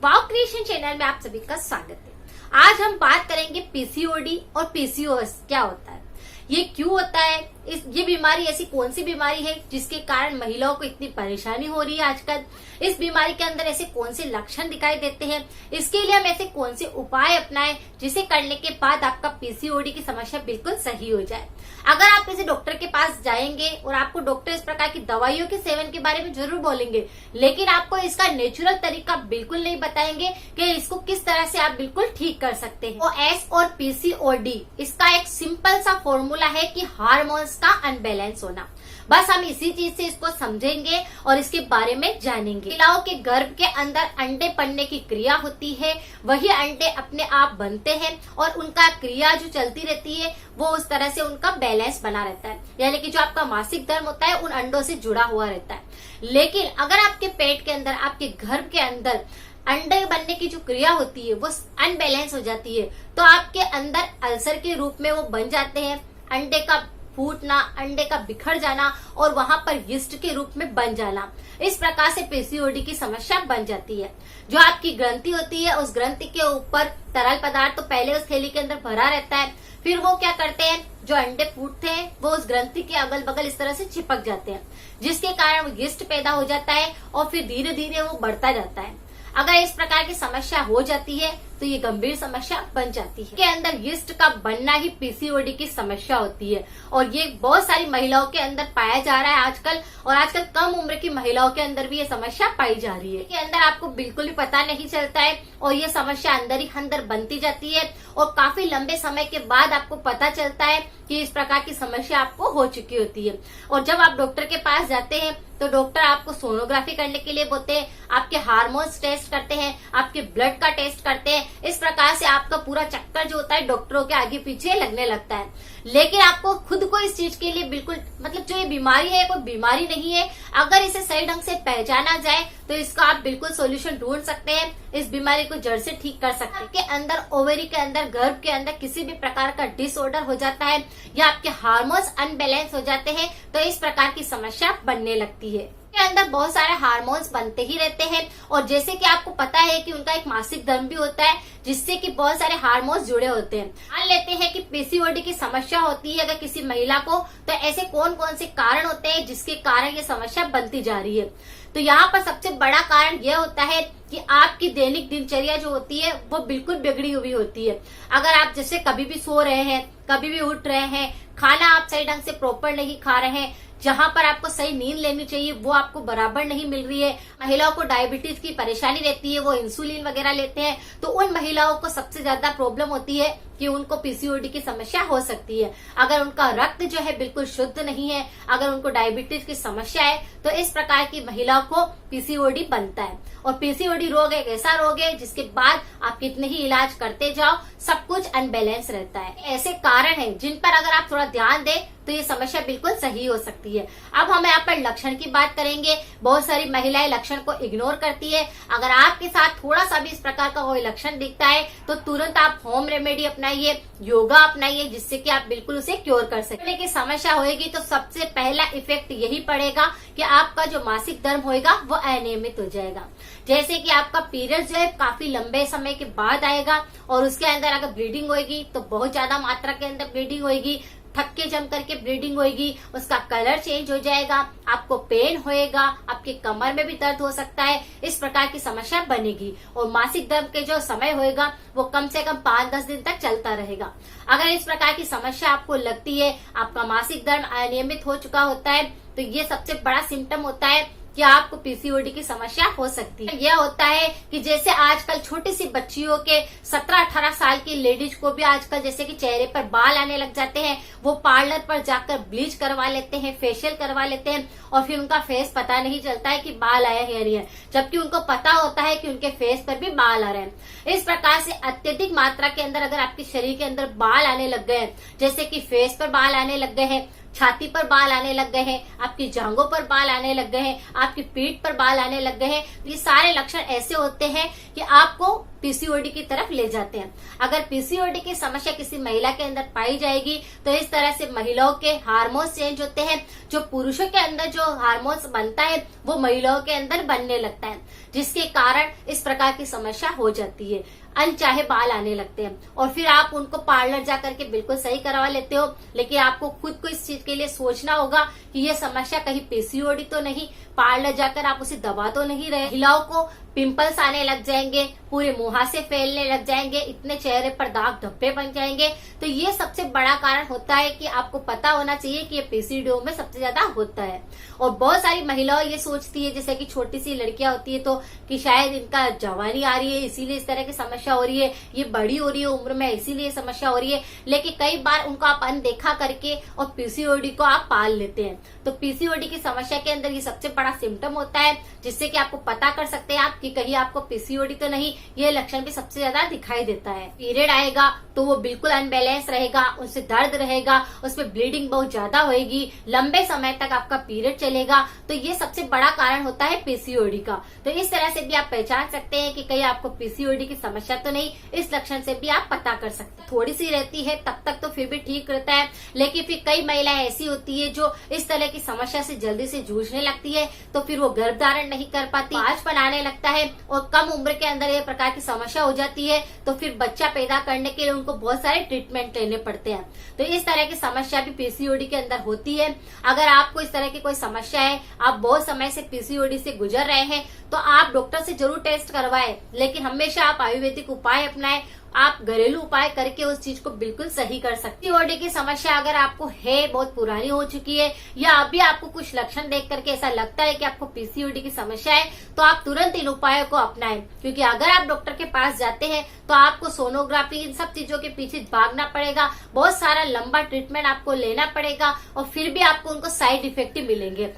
वाव creation channel में आप सभी का स्वागत है। आज हम बात करेंगे पीसीओडी और पीसीओएस क्या होता है, ये क्यों होता है, ये बीमारी ऐसी कौन सी बीमारी है जिसके कारण महिलाओं को इतनी परेशानी हो रही है आजकल। इस बीमारी के अंदर ऐसे कौन से लक्षण दिखाई देते हैं, इसके लिए हम ऐसे कौन से उपाय अपनाएं जिसे करने के बाद आपका पीसीओडी की समस्या बिल्कुल सही हो जाए। अगर आप किसी डॉक्टर के पास जाएंगे और आपको डॉक्टर इस प्रकार की दवाइयों के सेवन के बारे में जरूर बोलेंगे, लेकिन आपको इसका नेचुरल तरीका बिल्कुल नहीं बताएंगे कि इसको किस तरह से आप बिल्कुल ठीक कर सकते हैं। ओएस और पीसीओडी इसका एक सिंपल सा फॉर्मूला है कि हार्मोन्स का अनबैलेंस होना। बस हम इसी चीज से इसको समझेंगे और इसके बारे में जानेंगे। महिलाओं के गर्भ के अंदर अंडे पड़ने की क्रिया होती है, वही अंडे अपने आप बनते हैं और उनका क्रिया जो चलती रहती है वो उस तरह से उनका बैलेंस बना रहता है, यानी कि जो आपका मासिक धर्म होता है उन अंडों से जुड़ा हुआ रहता है। लेकिन अगर आपके पेट के अंदर, आपके गर्भ के अंदर अंडे बनने की जो क्रिया होती है वो अनबैलेंस हो जाती है, तो आपके अंदर अल्सर के रूप में वो बन जाते हैं। अंडे का फूटना, अंडे का बिखर जाना और वहां पर यीस्ट के रूप में बन जाना, इस प्रकार से पीसीओडी की समस्या बन जाती है। जो आपकी ग्रंथि होती है उस ग्रंथि के ऊपर तरल पदार्थ तो पहले उस थैली के अंदर भरा रहता है, फिर वो क्या करते हैं, जो अंडे फूटते हैं वो उस ग्रंथि के अगल बगल इस तरह से चिपक जाते हैं, जिसके कारण वो यीस्ट पैदा हो जाता है और फिर धीरे धीरे वो बढ़ता जाता है। अगर इस प्रकार की समस्या हो जाती है तो ये गंभीर समस्या बन जाती है। के अंदर यीस्ट का बनना ही पीसीओडी की समस्या होती है और ये बहुत सारी महिलाओं के अंदर पाया जा रहा है आजकल, और आजकल कम उम्र की महिलाओं के अंदर भी ये समस्या पाई जा रही है। के अंदर आपको बिल्कुल भी पता नहीं चलता है और ये समस्या अंदर ही अंदर बनती जाती है और काफी लंबे समय के बाद आपको पता चलता है कि इस प्रकार की समस्या आपको हो चुकी होती है। और जब आप डॉक्टर के पास जाते हैं तो डॉक्टर आपको सोनोग्राफी करने के लिए बोलते हैं, आपके हार्मोन्स टेस्ट करते हैं, आपके ब्लड का टेस्ट करते हैं। इस प्रकार से आपका पूरा चक्कर जो होता है डॉक्टरों के आगे पीछे लगने लगता है। लेकिन आपको खुद को इस चीज के लिए बिल्कुल, मतलब जो ये बीमारी है कोई बीमारी नहीं है। अगर इसे सही ढंग से पहचाना जाए तो इसका आप बिल्कुल सोल्यूशन ढूंढ सकते हैं, इस बीमारी को जड़ से ठीक कर सकते हैं। आपके अंदर, ओवरी के अंदर, गर्भ के अंदर किसी भी प्रकार का डिसऑर्डर हो जाता है या आपके हार्मोन्स अनबैलेंस हो जाते हैं तो इस प्रकार की समस्या बनने लगती है। के अंदर बहुत सारे हार्मोन्स बनते ही रहते हैं और जैसे कि आपको पता है कि उनका एक मासिक धर्म भी होता है जिससे कि बहुत सारे हार्मोन्स जुड़े होते हैं। मान लेते हैं कि पीसीओडी की समस्या होती है अगर किसी महिला को, तो ऐसे कौन कौन से कारण होते हैं जिसके कारण ये समस्या बनती जा रही है। तो यहाँ पर सबसे बड़ा कारण यह होता है कि आपकी दैनिक दिनचर्या जो होती है वो बिल्कुल बिगड़ी हुई होती है। अगर आप जैसे कभी भी सो रहे हैं, कभी भी उठ रहे हैं, खाना आप सही ढंग से प्रॉपर नहीं खा रहे हैं, जहां पर आपको सही नींद लेनी चाहिए वो आपको बराबर नहीं मिल रही है। महिलाओं को डायबिटीज की परेशानी रहती है, वो इंसुलिन वगैरह लेते हैं, तो उन महिलाओं को सबसे ज्यादा प्रॉब्लम होती है कि उनको पीसीओडी की समस्या हो सकती है। अगर उनका रक्त जो है बिल्कुल शुद्ध नहीं है, अगर उनको डायबिटीज की समस्या है, तो इस प्रकार की महिलाओं को पीसीओडी बनता है। और पीसीओडी रोग एक ऐसा रोग है जिसके बाद आप कितने ही इलाज करते जाओ सब कुछ अनबैलेंस रहता है। ऐसे कारण हैं जिन पर अगर आप थोड़ा ध्यान दें तो ये समस्या बिल्कुल सही हो सकती है। अब हम यहाँ पर लक्षण की बात करेंगे। बहुत सारी महिलाएं लक्षण को इग्नोर करती है। अगर आपके साथ थोड़ा सा भी इस प्रकार का कोई लक्षण दिखता है तो तुरंत आप होम रेमेडी अपनाइए, योगा अपनाइए, जिससे कि आप बिल्कुल उसे क्योर कर सकें। की समस्या होगी तो सबसे पहला इफेक्ट यही पड़ेगा कि आपका जो मासिक धर्म होगा वो अनियमित हो जाएगा। जैसे कि आपका पीरियड जो है काफी लंबे समय के बाद आएगा और उसके अंदर अगर ब्लीडिंग होगी तो बहुत ज्यादा मात्रा के अंदर ब्लीडिंग होगी, थक्के जम करके ब्लीडिंग होगी, उसका कलर चेंज हो जाएगा, आपको पेन होएगा, आपके कमर में भी दर्द हो सकता है, इस प्रकार की समस्या बनेगी। और मासिक धर्म के जो समय होएगा वो कम से कम 5-10 दिन तक चलता रहेगा। अगर इस प्रकार की समस्या आपको लगती है, आपका मासिक धर्म अनियमित हो चुका होता है, तो ये सबसे बड़ा सिम्टम होता है कि आपको पीसीओडी की समस्या हो सकती है। यह होता है कि जैसे आजकल छोटी सी बच्चियों के 17-18 साल की लेडीज को भी आजकल जैसे कि चेहरे पर बाल आने लग जाते हैं, वो पार्लर पर जाकर ब्लीच करवा लेते हैं, फेशियल करवा लेते हैं और फिर उनका फेस पता नहीं चलता है कि बाल आया है या नहीं, जबकि उनको पता होता है कि उनके फेस पर भी बाल आ रहे हैं। इस प्रकार से अत्यधिक मात्रा के अंदर अगर आपके शरीर के अंदर बाल आने लग गए हैं, जैसे कि फेस पर बाल आने लग गए हैं, छाती पर बाल आने लग गए हैं, आपकी जांघों पर बाल आने लग गए हैं, आपकी पीठ पर बाल आने लग गए हैं, ये सारे लक्षण ऐसे होते हैं कि आपको पीसीओडी की तरफ ले जाते हैं। अगर पीसीओडी की समस्या किसी महिला के अंदर पाई जाएगी तो इस तरह से महिलाओं के हार्मोन्स चेंज होते हैं। जो पुरुषों के अंदर जो हार्मोन्स बनता है वो महिलाओं के अंदर बनने लगता है, जिसके कारण इस प्रकार की समस्या हो जाती है। अनचाहे बाल आने लगते हैं और फिर आप उनको पार्लर जाकर के बिल्कुल सही करवा लेते हो, लेकिन आपको खुद को इस चीज के लिए सोचना होगा कि ये समस्या कहीं पीसीओडी तो नहीं, पार्लर जाकर आप उसे दबा तो नहीं रहे। महिलाओं को पिंपल्स आने लग जाएंगे, पूरे मुहासे फैलने लग जाएंगे, इतने चेहरे पर दाग धब्बे बन जाएंगे। तो ये सबसे बड़ा कारण होता है कि आपको पता होना चाहिए कि ये पीसीओडी में सबसे ज्यादा होता है। और बहुत सारी महिलाएं ये सोचती है, जैसे कि छोटी सी लड़कियां होती है तो कि शायद इनका जवानी आ रही है इसीलिए इस तरह की समस्या हो रही है, ये बड़ी हो रही है उम्र में इसीलिए समस्या हो रही है। लेकिन कई बार उनको आप अनदेखा करके और पीसीओडी को आप पाल लेते हैं। तो पीसीओडी की समस्या के अंदर ये सबसे बड़ा सिम्टम होता है, जिससे कि आपको पता कर सकते हैं आप कि कहीं आपको पीसीओडी तो नहीं। ये लक्षण भी सबसे ज्यादा दिखाई देता है। पीरियड आएगा तो वो बिल्कुल अनबैलेंस रहेगा, उससे दर्द रहेगा, उसमें ब्लीडिंग बहुत ज्यादा होगी, लंबे समय तक आपका पीरियड चलेगा। तो ये सबसे बड़ा कारण होता है पीसीओडी का। तो इस तरह से भी आप पहचान सकते हैं कि कहीं आपको पीसीओडी की समस्या तो नहीं, इस लक्षण से भी आप पता कर सकते हैं। थोड़ी सी रहती है तब तक तो फिर भी ठीक रहता है, लेकिन फिर कई महिलाएं ऐसी होती है जो इस तरह की समस्या से जल्दी से जूझने लगती है, तो फिर वो गर्भ धारण नहीं कर पाती, बांझपन आने लगता है और कम उम्र के अंदर ये प्रकार की समस्या हो जाती है। तो फिर बच्चा पैदा करने के लिए उनको बहुत सारे ट्रीटमेंट लेने पड़ते हैं। तो इस तरह की समस्या भी पीसीओडी के अंदर होती है। अगर आपको इस तरह की कोई समस्या है, आप बहुत समय से पीसीओडी से गुजर रहे हैं, तो आप डॉक्टर से जरूर टेस्ट करवाएं, लेकिन हमेशा आप आयुर्वेदिक उपाय अपनाएं। आप घरेलू उपाय करके उस चीज को बिल्कुल सही कर सकते हैं। पीसीओडी की समस्या अगर आपको है, बहुत पुरानी हो चुकी है, या अभी आपको कुछ लक्षण देख करके ऐसा लगता है कि आपको पीसीओडी की समस्या है, तो आप तुरंत इन उपायों को अपनाएं। क्योंकि अगर आप डॉक्टर के पास जाते हैं तो आपको सोनोग्राफी, इन सब चीजों के पीछे भागना पड़ेगा, बहुत सारा लंबा ट्रीटमेंट आपको लेना पड़ेगा और फिर भी आपको उनको साइड इफेक्ट ही मिलेंगे।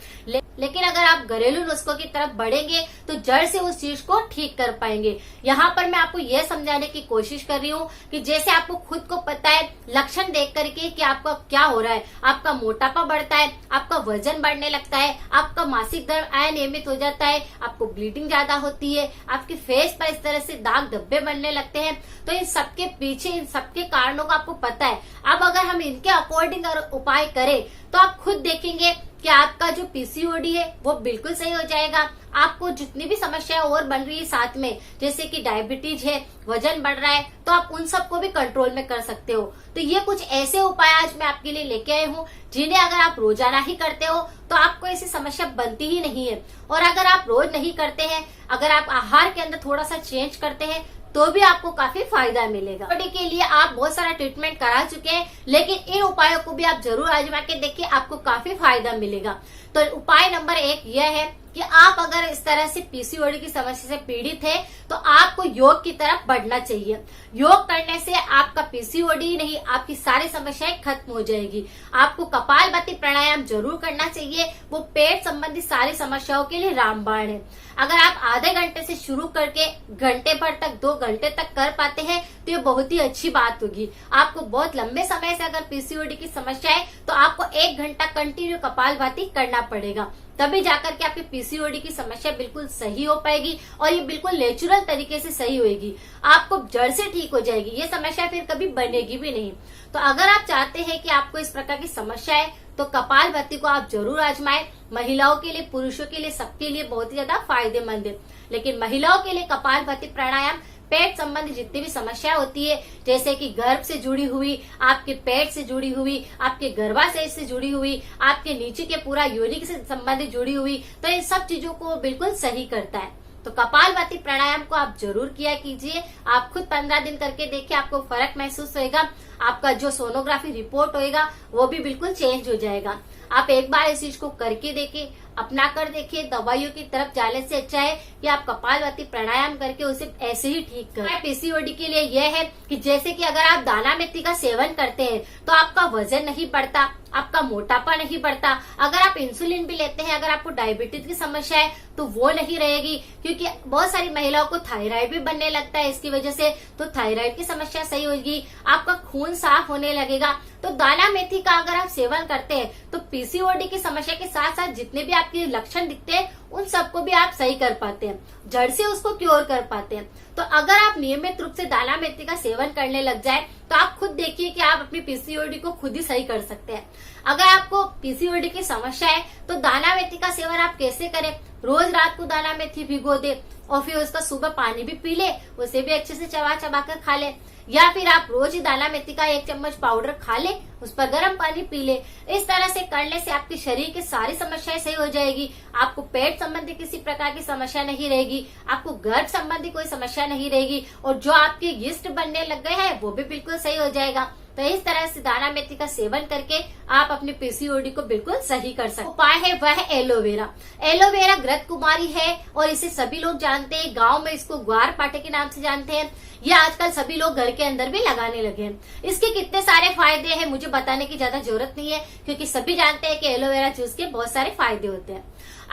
लेकिन अगर आप घरेलू नुस्खों की तरफ बढ़ेंगे तो जड़ से उस चीज को ठीक कर पाएंगे। यहाँ पर मैं आपको यह समझाने की कोशिश कर रही हूँ कि जैसे आपको खुद को पता है लक्षण देख करके कि आपका क्या हो रहा है, आपका मोटापा बढ़ता है, आपका वजन बढ़ने लगता है, आपका मासिक धर्म अनियमित हो जाता है, आपको ब्लीडिंग ज्यादा होती है, आपके फेस पर इस तरह से दाग धब्बे बनने लगते हैं, तो इन सबके पीछे इन सबके कारणों का आपको पता है। अब अगर हम इनके अकॉर्डिंग उपाय करें तो आप खुद देखेंगे कि आपका जो पीसीओडी है वो बिल्कुल सही हो जाएगा। आपको जितनी भी समस्याएं और बन रही है साथ में, जैसे कि डायबिटीज है, वजन बढ़ रहा है, तो आप उन सबको भी कंट्रोल में कर सकते हो। तो ये कुछ ऐसे उपाय आज मैं आपके लिए लेके आई हूँ जिन्हें अगर आप रोजाना ही करते हो तो आपको ऐसी समस्या बनती ही नहीं है। और अगर आप रोज नहीं करते हैं, अगर आप आहार के अंदर थोड़ा सा चेंज करते हैं, तो भी आपको काफी फायदा मिलेगा। बॉडी के लिए आप बहुत सारा ट्रीटमेंट करा चुके हैं, लेकिन इन उपायों को भी आप जरूर आजमा के देखिए, आपको काफी फायदा मिलेगा। तो उपाय नंबर 1 यह है कि आप अगर इस तरह से पीसीओडी की समस्या से पीड़ित है तो आपको योग की तरफ बढ़ना चाहिए। योग करने से आपका पीसीओडी नहीं, आपकी सारी समस्याएं खत्म हो जाएगी। आपको कपालभाति प्राणायाम जरूर करना चाहिए, वो पेट संबंधी सारी समस्याओं के लिए रामबाण है। अगर आप आधे घंटे से शुरू करके घंटे भर तक, 2 घंटे तक कर पाते हैं तो ये बहुत ही अच्छी बात होगी। आपको बहुत लंबे समय से अगर पीसीओडी की समस्या है तो आपको 1 घंटा कंटिन्यू कपालभाति करना पड़ेगा, तभी जाकर के आपकी पीसीओडी की समस्या बिल्कुल सही हो पाएगी और ये बिल्कुल नेचुरल तरीके से सही होएगी, आपको जड़ से ठीक हो जाएगी। ये समस्या फिर कभी बनेगी भी नहीं। तो अगर आप चाहते हैं कि आपको इस प्रकार की समस्या है तो कपालभाति को आप जरूर आजमाएं। महिलाओं के लिए, पुरुषों के लिए, सबके लिए बहुत ही ज्यादा फायदेमंद है। लेकिन महिलाओं के लिए कपालभाति प्राणायाम पेट संबंधी जितनी भी समस्या होती है, जैसे कि गर्भ से जुड़ी हुई, आपके पेट से जुड़ी हुई, आपके गर्भाशय से जुड़ी हुई, आपके नीचे के पूरा योनि से संबंधित जुड़ी हुई, तो इन सब चीजों को बिल्कुल सही करता है। तो कपालभाति प्राणायाम को आप जरूर किया कीजिए। आप खुद 15 दिन करके देखिए, आपको फर्क महसूस होएगा। आपका जो सोनोग्राफी रिपोर्ट होएगा वो भी बिल्कुल चेंज हो जाएगा। आप एक बार इस चीज को करके देखिए, अपना कर देखिए। दवाइयों की तरफ जाने से अच्छा है कि आप कपालभाति प्राणायाम करके उसे ऐसे ही ठीक करें। पीसीओडी के लिए यह है कि जैसे कि अगर आप दाना मेथी का सेवन करते हैं तो आपका वजन नहीं बढ़ता, आपका मोटापा नहीं बढ़ता। अगर आप इंसुलिन भी लेते हैं, अगर आपको डायबिटीज की समस्या है तो वो नहीं रहेगी, क्योंकि बहुत सारी महिलाओं को थायराइड भी बनने लगता है इसकी वजह से, तो थायराइड की समस्या सही होगी। आपका खून साफ होने लगेगा। तो दाना मेथी का अगर आप सेवन करते हैं तो पीसीओडी की समस्या के साथ साथ जितने भी आपके लक्षण दिखते हैं उन सबको भी आप सही कर पाते हैं, जड़ से उसको क्योर कर पाते हैं। तो अगर आप नियमित रूप से दाना मेथी का सेवन करने लग जाए तो आप खुद देखिए कि आप अपनी पीसीओडी को खुद ही सही कर सकते हैं। अगर आपको पीसीओडी की समस्या है तो दाना मेथी का सेवन आप कैसे करें, रोज रात को दाना मेथी भिगो दे और फिर उसका सुबह पानी भी पी ले, उसे भी अच्छे से चबा चबा कर खा ले, या फिर आप रोज ही दाना मेथी का 1 चम्मच पाउडर खा ले, उस पर गर्म पानी पी ले। इस तरह से करने से आपके शरीर की सारी समस्याएं सही हो जाएगी। आपको पेट संबंधी किसी प्रकार की समस्या नहीं रहेगी, आपको गर्भ संबंधी कोई समस्या नहीं रहेगी, और जो आपके यीस्ट बनने लग गए हैं वो भी बिल्कुल सही हो जाएगा। तो इस तरह से दाना मेथी का सेवन करके आप अपनी पीसीओडी को बिल्कुल सही कर सकते हैं। उपाय है वह है एलोवेरा। एलोवेरा घृत कुमारी है और इसे सभी लोग जानते हैं, गांव में इसको ग्वार पाटे के नाम से जानते हैं। ये आजकल सभी लोग घर के अंदर भी लगाने लगे हैं। इसके कितने सारे फायदे हैं मुझे बताने की ज्यादा जरूरत नहीं है, क्योंकि सभी जानते हैं कि एलोवेरा जूस के बहुत सारे फायदे होते हैं।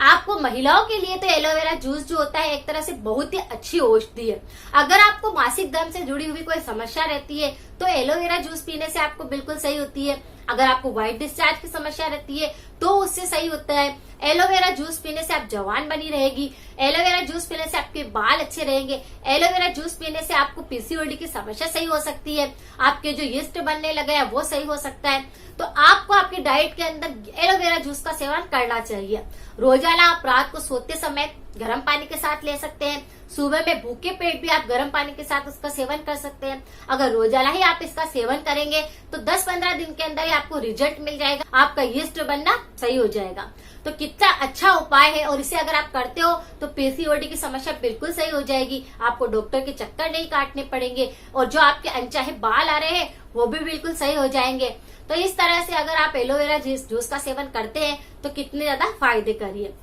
आपको महिलाओं के लिए तो एलोवेरा जूस जो होता है एक तरह से बहुत ही अच्छी औषधि है। अगर आपको मासिक धर्म से जुड़ी हुई कोई समस्या रहती है तो एलोवेरा जूस पीने से आपको बिल्कुल सही होती है। अगर आपको व्हाइट डिस्चार्ज की समस्या रहती है तो उससे सही होता है। एलोवेरा जूस पीने से आप जवान बनी रहेगी। एलोवेरा जूस पीने से आपके बाल अच्छे रहेंगे। एलोवेरा जूस पीने से आपको पीसीओडी की समस्या सही हो सकती है। आपके जो यीस्ट बनने लगे हैं वो सही हो सकता है। तो आपको आपकी डाइट के अंदर एलोवेरा जूस का सेवन करना चाहिए। रोजाना आप रात को सोते समय गर्म पानी के साथ ले सकते हैं। सुबह में भूखे पेट भी आप गर्म पानी के साथ उसका सेवन कर सकते हैं। अगर रोजाना ही आप इसका सेवन करेंगे तो 10-15 दिन के अंदर ही आपको रिजल्ट मिल जाएगा, आपका यीस्ट बनना सही हो जाएगा। तो कितना अच्छा उपाय है, और इसे अगर आप करते हो तो पीसीओडी की समस्या बिल्कुल सही हो जाएगी। आपको डॉक्टर के चक्कर नहीं काटने पड़ेंगे, और जो आपके अनचाहे बाल आ रहे हैं वो भी बिल्कुल सही हो जाएंगे। तो इस तरह से अगर आप एलोवेरा जूस का सेवन करते हैं तो कितने ज्यादा फायदे करिए।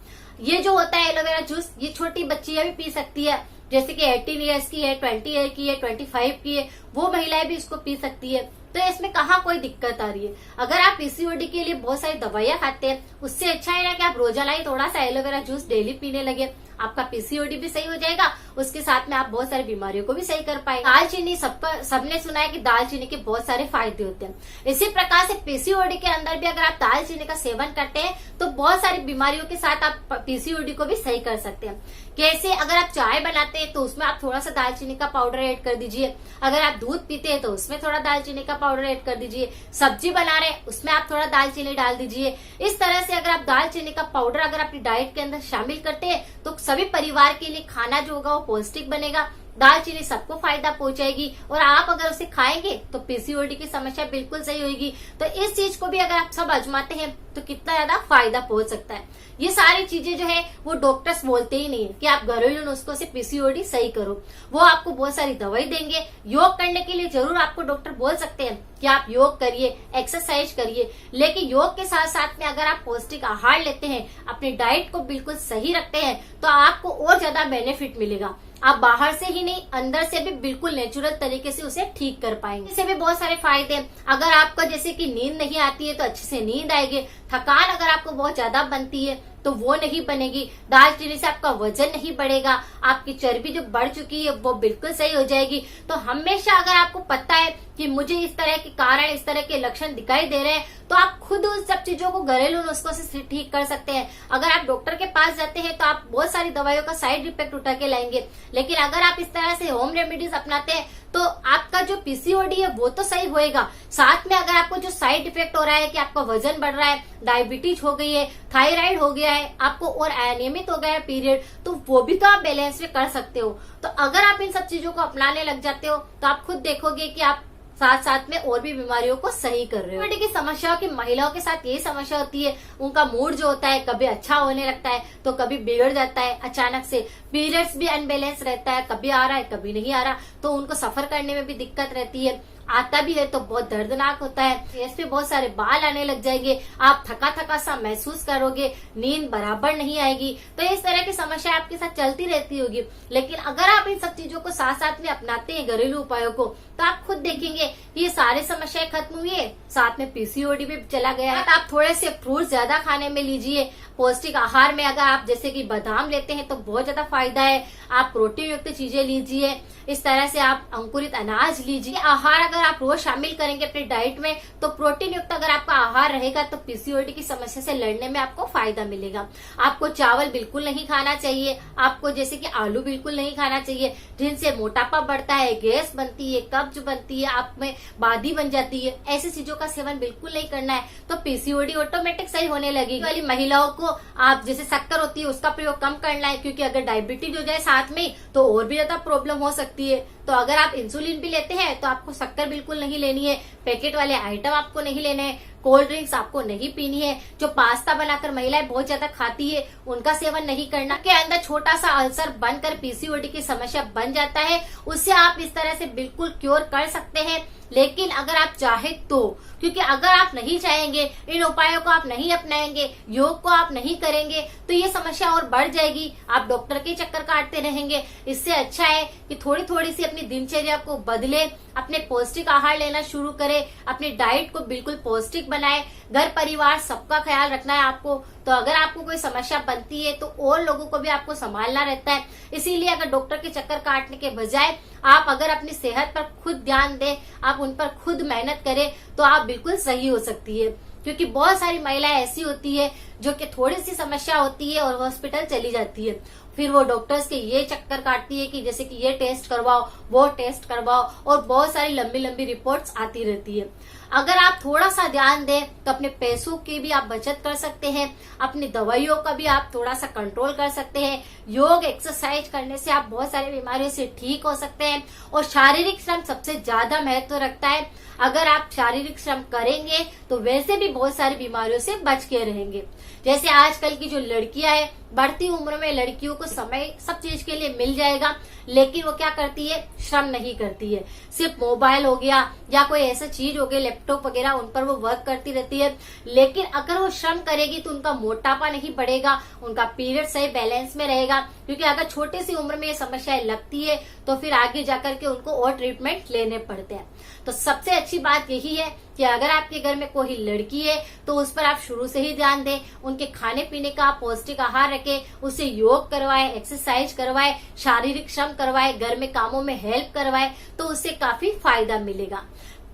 ये जो होता है एलोवेरा जूस, ये छोटी बच्चियां भी पी सकती है, जैसे कि 18 ईयर्स की है, 20 ईयर की है, 25 की है, वो महिलाएं भी इसको पी सकती है। तो इसमें कहाँ कोई दिक्कत आ रही है। अगर आप पीसीओडी के लिए बहुत सारी दवाइयां खाते हैं, उससे अच्छा है ना कि आप रोजाना ही थोड़ा सा एलोवेरा जूस डेली पीने लगे। आपका पीसीओडी भी सही हो जाएगा, उसके साथ में आप बहुत सारी बीमारियों को भी सही कर पाएंगे। दालचीनी सबने सुना है कि दालचीनी के बहुत सारे फायदे होते हैं। इसी प्रकार से पीसीओडी के अंदर भी अगर आप दालचीनी का सेवन करते हैं तो बहुत सारी बीमारियों के साथ आप पीसीओडी को भी सही कर सकते हैं। कैसे? अगर आप चाय बनाते हैं तो उसमें आप थोड़ा सा दालचीनी का पाउडर ऐड कर दीजिए। अगर आप दूध पीते हैं तो उसमें थोड़ा दालचीनी का पाउडर ऐड कर दीजिए। सब्जी बना रहे हैं उसमें आप थोड़ा दालचीनी डाल दीजिए। इस तरह से अगर आप दालचीनी का पाउडर अगर अपनी डाइट के अंदर शामिल करते हैं तो सभी परिवार के लिए खाना जो होगा वो पौष्टिक बनेगा। दालचीनी सबको फायदा पहुंचाएगी, और आप अगर उसे खाएंगे तो पीसीओडी की समस्या बिल्कुल सही होगी। तो इस चीज को भी अगर आप सब आजमाते हैं तो कितना ज्यादा फायदा पहुंच सकता है। ये सारी चीजें जो है वो डॉक्टर्स बोलते ही नहीं है कि आप घरेलू नुस्खों से पीसीओडी सही करो। वो आपको बहुत सारी दवाई देंगे। योग करने के लिए जरूर आपको डॉक्टर बोल सकते हैं कि आप योग करिए, एक्सरसाइज करिए, लेकिन योग के साथ साथ में अगर आप पौष्टिक आहार लेते हैं, अपनी डाइट को बिल्कुल सही रखते हैं तो आपको और ज्यादा बेनिफिट मिलेगा। आप बाहर से ही नहीं अंदर से भी बिल्कुल नेचुरल तरीके से उसे ठीक कर पाएंगे। इससे भी बहुत सारे फायदे हैं। अगर आपको जैसे कि नींद नहीं आती है तो अच्छे से नींद आएगी। थकान अगर आपको बहुत ज्यादा बनती है तो वो नहीं बनेगी। दालचीनी से आपका वजन नहीं बढ़ेगा। आपकी चर्बी जो बढ़ चुकी है वो बिल्कुल सही हो जाएगी। तो हमेशा अगर आपको पता है कि मुझे इस तरह के कारण, इस तरह के लक्षण दिखाई दे रहे हैं, तो आप खुद उन सब चीजों को घरेलू नुस्खों से ठीक कर सकते हैं। अगर आप डॉक्टर के पास जाते हैं तो आप बहुत सारी दवाइयों का साइड इफेक्ट उठा के लाएंगे, लेकिन अगर आप इस तरह से होम रेमेडीज अपनाते हैं तो आपका जो पीसीओडी है वो तो सही होएगा। साथ में अगर आपको जो साइड इफेक्ट हो रहा है कि आपका वजन बढ़ रहा है, डायबिटीज हो गई है, थायराइड हो गया है, आपको और अनियमित हो गया है पीरियड, तो वो भी तो आप बैलेंस में कर सकते हो। तो अगर आप इन सब चीजों को अपनाने लग जाते हो तो आप खुद देखोगे कि आप साथ साथ में और भी बीमारियों को सही कर रहे हो। की समस्याओं की महिलाओं के साथ यही समस्या होती है, उनका मूड जो होता है कभी अच्छा होने लगता है तो कभी बिगड़ जाता है अचानक से। पीरियड्स भी अनबैलेंस रहता है, कभी आ रहा है कभी नहीं आ रहा, तो उनको सफर करने में भी दिक्कत रहती है। आता भी है तो बहुत दर्दनाक होता है। फेस पे बहुत सारे बाल आने लग जाएंगे, आप थका थका सा महसूस करोगे, नींद बराबर नहीं आएगी। तो इस तरह की समस्या आपके साथ चलती रहती होगी। लेकिन अगर आप इन सब चीजों को साथ साथ में अपनाते हैं घरेलू उपायों को, तो आप खुद देखेंगे कि ये सारी समस्याएं खत्म हुई है, साथ में पीसीओडी भी चला गया है। आप थोड़े से फ्रूट ज्यादा खाने में लीजिए। पौष्टिक आहार में अगर आप जैसे कि बादाम लेते हैं तो बहुत ज्यादा फायदा है। आप प्रोटीन युक्त चीजें लीजिए, इस तरह से आप अंकुरित अनाज लीजिए। आहार अगर आप रोज शामिल करेंगे अपनी डाइट में तो प्रोटीन युक्त अगर आपका आहार रहेगा तो पीसीओडी की समस्या से लड़ने में आपको फायदा मिलेगा। आपको चावल बिल्कुल नहीं खाना चाहिए, आपको जैसे कि आलू बिल्कुल नहीं खाना चाहिए, जिनसे मोटापा बढ़ता है, गैस बनती है, कब्ज बनती है, आप में बादी बन जाती है। ऐसी चीजों का सेवन बिल्कुल नहीं करना है तो पीसीओडी ऑटोमेटिक सही होने लगेगी। वाली महिलाओं को आप जैसे शक्कर होती है उसका प्रयोग कम करना है, क्योंकि अगर डायबिटीज हो जाए साथ में तो और भी ज्यादा प्रॉब्लम हो सकती है। तो अगर आप इंसुलिन भी लेते हैं तो आपको शक्कर बिल्कुल नहीं लेनी है, पैकेट वाले आइटम आपको नहीं लेने हैं, कोल्ड ड्रिंक्स आपको नहीं पीनी है, जो पास्ता बनाकर महिलाएं बहुत ज्यादा खाती है उनका सेवन नहीं करना। के अंदर छोटा सा अल्सर बनकर पीसीओडी की समस्या बन जाता है, उससे आप इस तरह से बिल्कुल क्योर कर सकते हैं, लेकिन अगर आप चाहे तो। क्योंकि अगर आप नहीं चाहेंगे, इन उपायों को आप नहीं अपनाएंगे, योग को आप नहीं करेंगे तो ये समस्या और बढ़ जाएगी, आप डॉक्टर के चक्कर काटते रहेंगे। इससे अच्छा है कि थोड़ी थोड़ी सी अपनी दिनचर्या को बदले, अपने पौष्टिक आहार लेना शुरू करें, अपनी डाइट को बिल्कुल पौष्टिक बनाए। घर परिवार सबका ख्याल रखना है आपको, तो अगर आपको कोई समस्या बनती है तो और लोगों को भी आपको संभालना रहता है। इसीलिए अगर डॉक्टर के चक्कर काटने के बजाय आप अगर अपनी सेहत पर खुद ध्यान दें, आप उन पर खुद मेहनत करें तो आप बिल्कुल सही हो सकती है। क्योंकि बहुत सारी महिलाएं ऐसी होती है जो कि थोड़ी सी समस्या होती है और हॉस्पिटल चली जाती है, फिर वो डॉक्टर्स के ये चक्कर काटती है कि जैसे कि ये टेस्ट करवाओ, वो टेस्ट करवाओ, और बहुत सारी लंबी लंबी रिपोर्ट्स आती रहती है। अगर आप थोड़ा सा ध्यान दें तो अपने पैसों की भी आप बचत कर सकते हैं, अपनी दवाइयों का भी आप थोड़ा सा कंट्रोल कर सकते हैं। योग एक्सरसाइज करने से आप बहुत सारी बीमारियों से ठीक हो सकते हैं, और शारीरिक श्रम सबसे ज्यादा महत्व रखता है। अगर आप शारीरिक श्रम करेंगे तो वैसे भी बहुत सारी बीमारियों से बच के रहेंगे। जैसे आजकल की जो लड़कियां हैं, बढ़ती उम्र में लड़कियों को समय सब चीज के लिए मिल जाएगा, लेकिन वो क्या करती है, श्रम नहीं करती है। सिर्फ मोबाइल हो गया या कोई ऐसा चीज हो गया, लैपटॉप वगैरह, उन पर वो वर्क करती रहती है। लेकिन अगर वो श्रम करेगी तो उनका मोटापा नहीं बढ़ेगा, उनका पीरियड सही बैलेंस में रहेगा। क्योंकि अगर छोटी सी उम्र में ये समस्याएं लगती है तो फिर आगे जाकर के उनको और ट्रीटमेंट लेने पड़ते हैं। तो सबसे अच्छी बात यही है कि अगर आपके घर में कोई लड़की है तो उस पर आप शुरू से ही ध्यान दें, उनके खाने पीने का पौष्टिक आहार रखें, उसे योग करवाएं, एक्सरसाइज करवाएं, शारीरिक श्रम करवाएं, घर में कामों में हेल्प करवाएं, तो उससे काफी फायदा मिलेगा।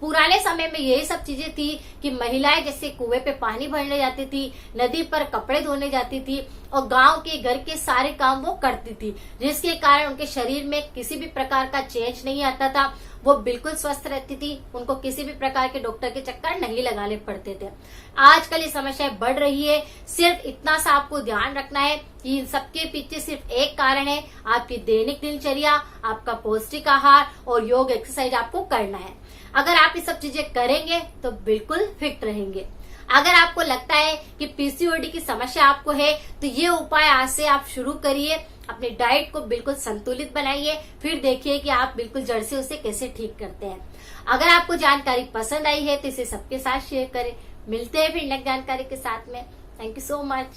पुराने समय में यही सब चीजें थी कि महिलाएं जैसे कुएं पे पानी भरने जाती थी, नदी पर कपड़े धोने जाती थी, और गांव के घर के सारे काम वो करती थी, जिसके कारण उनके शरीर में किसी भी प्रकार का चेंज नहीं आता था, वो बिल्कुल स्वस्थ रहती थी, उनको किसी भी प्रकार के डॉक्टर के चक्कर नहीं लगाने पड़ते थे। आजकल ये समस्याएं बढ़ रही है, सिर्फ इतना सा आपको ध्यान रखना है कि इन सबके पीछे सिर्फ एक कारण है, आपकी दैनिक दिनचर्या, आपका पौष्टिक आहार और योग एक्सरसाइज आपको करना है। अगर आप ये सब चीजें करेंगे तो बिल्कुल फिट रहेंगे। अगर आपको लगता है कि पीसीओडी की समस्या आपको है तो ये उपाय आज से आप शुरू करिए, अपनी डाइट को बिल्कुल संतुलित बनाइए, फिर देखिए कि आप बिल्कुल जड़ से उसे कैसे ठीक करते हैं। अगर आपको जानकारी पसंद आई है तो इसे सबके साथ शेयर करें। मिलते हैं फिर नेक्स्ट जानकारी के साथ में। Thank you so much.